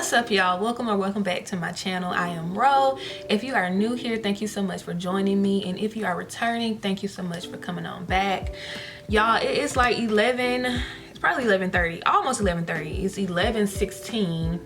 What's up, y'all? Welcome back to my channel. I am Ro. If you are new here, thank you so much for joining me, and if you are returning, thank you so much for coming on back. Y'all, it's like 11, it's probably 11:30, almost 11:30. It's 11:16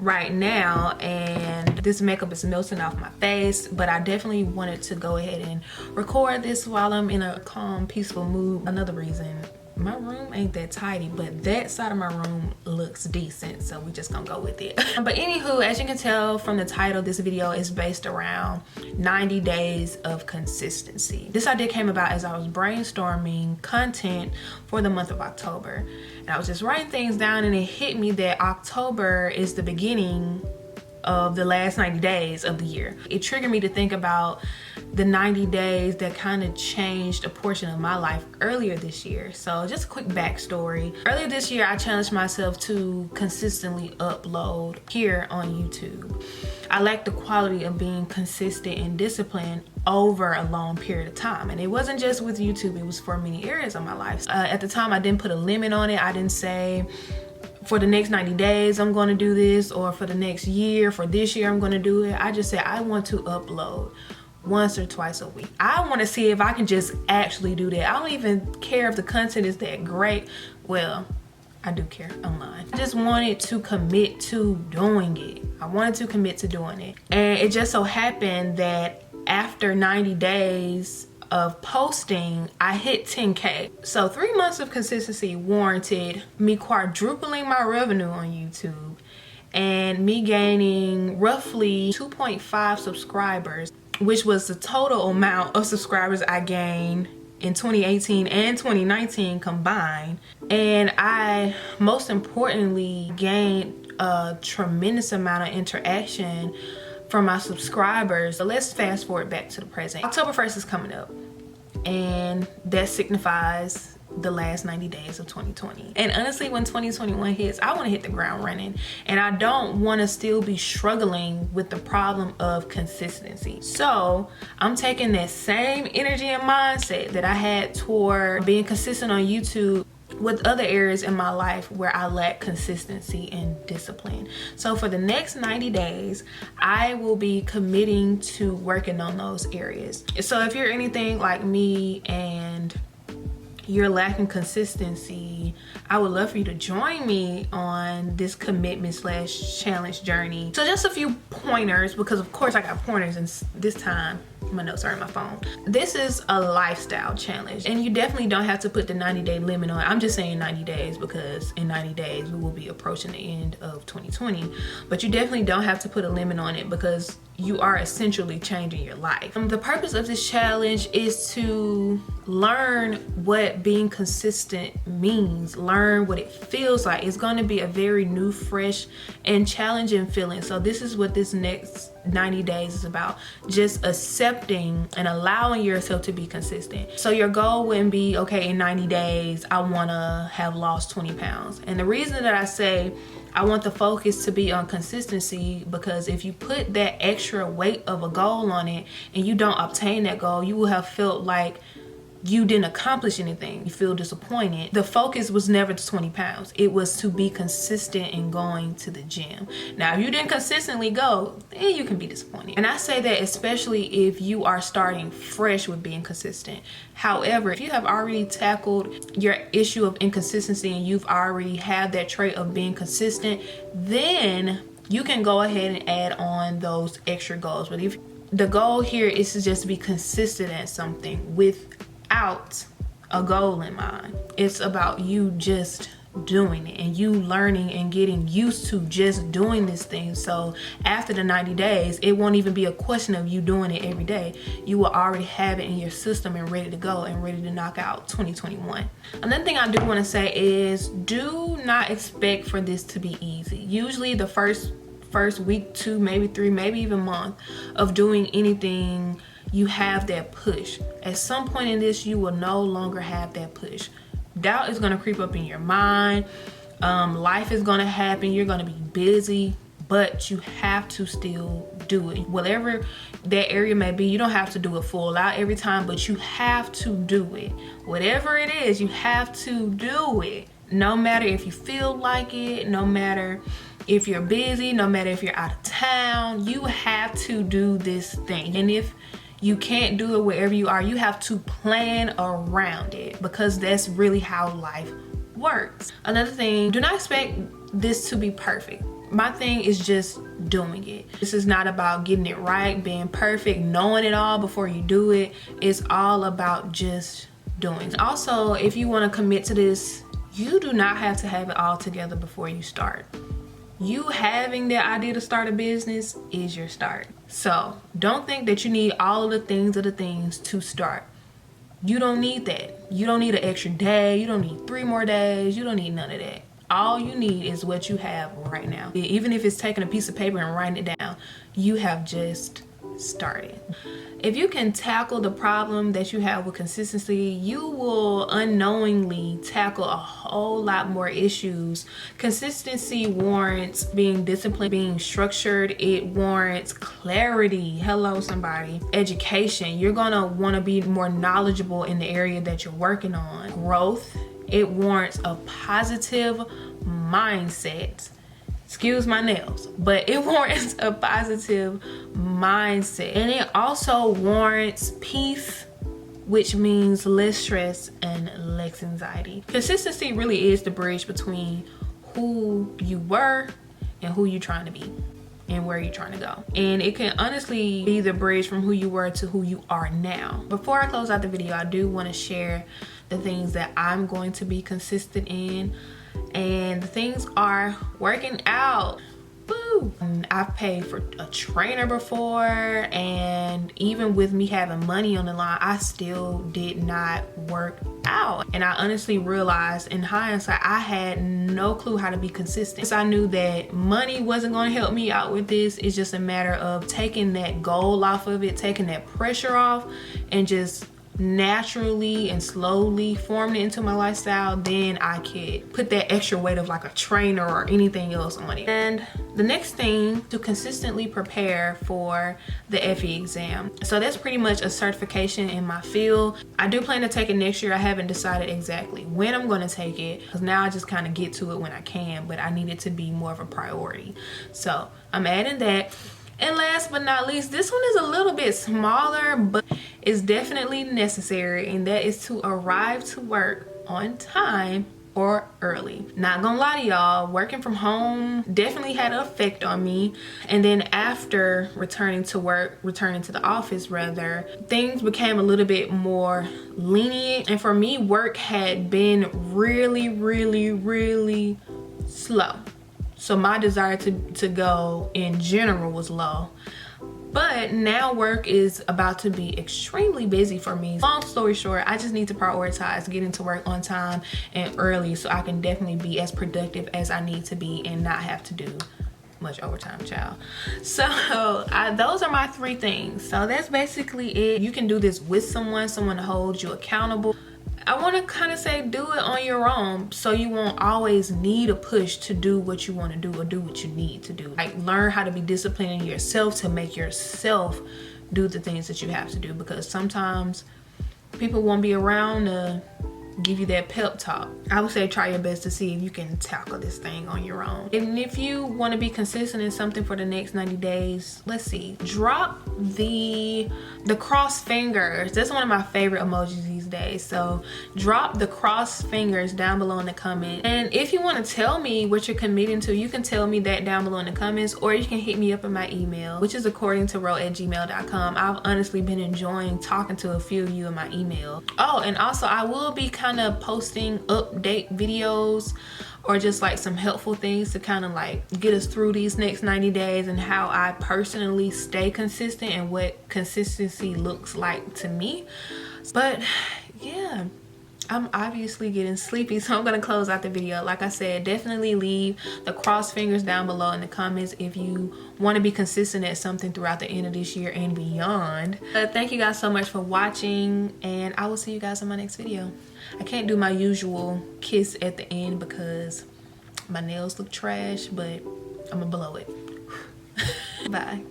right now, and this makeup is melting off my face, but I definitely wanted to go ahead and record this while I'm in a calm, peaceful mood. Another reason, my room ain't that tidy, but that side of my room looks decent, so we just gonna go with it. But anywho, as you can tell from the title, this video is based around 90 days of consistency. This idea came about as I was brainstorming content for the month of October, and I was just writing things down, and it hit me that October is the beginning of the last 90 days of the year. It triggered me to think about the 90 days that kind of changed a portion of my life earlier this year. So just a quick backstory. Earlier this year, I challenged myself to consistently upload here on YouTube. I lacked the quality of being consistent and disciplined over a long period of time. And it wasn't just with YouTube, it was for many areas of my life. At the time, I didn't put a limit on it. I didn't say, for the next 90 days, I'm going to do this, or for the next year, for this year, I'm going to do it. I just said, I want to upload once or twice a week. I want to see if I can just actually do that. I don't even care if the content is that great. Well, I do care online. I just wanted to commit to doing it. I wanted to commit to doing it. And it just so happened that after 90 days of posting, I hit 10K. So 3 months of consistency warranted me quadrupling my revenue on YouTube and me gaining roughly 2.5 subscribers, which was the total amount of subscribers I gained in 2018 and 2019 combined. And I, most importantly, gained a tremendous amount of interaction from my subscribers. So let's fast forward back to the present. October 1st is coming up, and that signifies the last 90 days of 2020. And honestly, when 2021 hits, I want to hit the ground running, and I don't want to still be struggling with the problem of consistency. So I'm taking that same energy and mindset that I had toward being consistent on YouTube with other areas in my life where I lack consistency and discipline. So for the next 90 days, I will be committing to working on those areas. So if you're anything like me and you're lacking consistency, I would love for you to join me on this commitment / challenge journey. So just a few pointers, because of course I got pointers, and this time my notes are in my phone. This is a lifestyle challenge, and you definitely don't have to put the 90-day limit on it. I'm just saying 90 days because in 90 days we will be approaching the end of 2020, but you definitely don't have to put a limit on it because you are essentially changing your life. The purpose of this challenge is to learn what being consistent means, learn what it feels like. It's going to be a very new, fresh, and challenging feeling. So this is what this next 90 days is about, just accepting and allowing yourself to be consistent. So your goal wouldn't be, okay, in 90 days, I want to have lost 20 pounds. And the reason that I say I want the focus to be on consistency, because if you put that extra weight of a goal on it and you don't obtain that goal, you will have felt like you didn't accomplish anything. You feel disappointed. The focus was never to 20 pounds. It was to be consistent in going to the gym. Now, if you didn't consistently go, then you can be disappointed. And I say that especially if you are starting fresh with being consistent. However, if you have already tackled your issue of inconsistency and you've already had that trait of being consistent, then you can go ahead and add on those extra goals. But if the goal here is to just be consistent at something without a goal in mind, it's about you just doing it and you learning and getting used to just doing this thing. So after the 90 days, it won't even be a question of you doing it every day. You will already have it in your system and ready to go and ready to knock out 2021. Another thing I do want to say is, do not expect for this to be easy. Usually the first week, 2, maybe 3, maybe even month of doing anything, you have that push. At some point in this, you will no longer have that push. Doubt is going to creep up in your mind. Life is going to happen. You're going to be busy, but you have to still do it. Whatever that area may be, you don't have to do it full out every time, but you have to do it. Whatever it is, you have to do it. No matter if you feel like it, no matter If you're busy, no matter if you're out of town, you have to do this thing. And if you can't do it wherever you are, you have to plan around it, because that's really how life works. Another thing, do not expect this to be perfect. My thing is just doing it. This is not about getting it right, being perfect, knowing it all before you do it. It's all about just doing. Also, if you want to commit to this, you do not have to have it all together before you start. You having the idea to start a business is your start. So don't think that you need all of the things to start. You don't need that. You don't need an extra day. You don't need 3 more days. You don't need none of that. All you need is what you have right now. Even if it's taking a piece of paper and writing it down, you have just started. If you can tackle the problem that you have with consistency, you will unknowingly tackle a whole lot more issues. Consistency warrants being disciplined, being structured. It warrants clarity. Hello, somebody. Education. You're gonna want to be more knowledgeable in the area that you're working on. Growth. It warrants a positive mindset. Excuse my nails, but it warrants a positive mindset. And it also warrants peace, which means less stress and less anxiety. Consistency really is the bridge between who you were and who you're trying to be and where you're trying to go. And it can honestly be the bridge from who you were to who you are now. Before I close out the video, I do want to share the things that I'm going to be consistent in. And the things are working out. Woo! I've paid for a trainer before, and even with me having money on the line, I still did not work out. And I honestly realized in hindsight, I had no clue how to be consistent. So I knew that money wasn't going to help me out with this. It's just a matter of taking that goal off of it, taking that pressure off, and just naturally and slowly forming it into my lifestyle. Then I could put that extra weight of like a trainer or anything else on it. And the next thing, to consistently prepare for the FE exam. So that's pretty much a certification in my field. I do plan to take it next year. I haven't decided exactly when I'm going to take it, because now I just kind of get to it when I can, but I need it to be more of a priority. So I'm adding that. And last but not least, this one is a little bit smaller, but it's definitely necessary, and that is to arrive to work on time or early. Not gonna lie to y'all, working from home definitely had an effect on me. And then after returning to the office rather, things became a little bit more lenient. And for me, work had been really slow. So my desire to go in general was low. But now work is about to be extremely busy for me. Long story short, I just need to prioritize getting to work on time and early, so I can definitely be as productive as I need to be and not have to do much overtime, child. So those are my 3 things. So that's basically it. You can do this with someone to hold you accountable. I want to kind of say do it on your own, so you won't always need a push to do what you want to do or do what you need to do. Like, learn how to be disciplined in yourself to make yourself do the things that you have to do, because sometimes people won't be around to give you that pep talk. I would say try your best to see if you can tackle this thing on your own. And if you want to be consistent in something for the next 90 days, let's see, drop the cross fingers. That's one of my favorite emojis these days. So drop the cross fingers down below in the comments. And if you want to tell me what you're committing to, you can tell me that down below in the comments, or you can hit me up in my email, which is accordingtorow@gmail.com. I've honestly been enjoying talking to a few of you in my email. Oh, and also I will be kind of posting update videos, or just like some helpful things to kind of like get us through these next 90 days, and how I personally stay consistent and what consistency looks like to me. But yeah, I'm obviously getting sleepy, so I'm gonna close out the video. Like I said, definitely leave the cross fingers down below in the comments if you want to be consistent at something throughout the end of this year and beyond. Thank you guys so much for watching, and I will see you guys in my next video. I can't do my usual kiss at the end because my nails look trash, but I'm gonna blow it. Bye.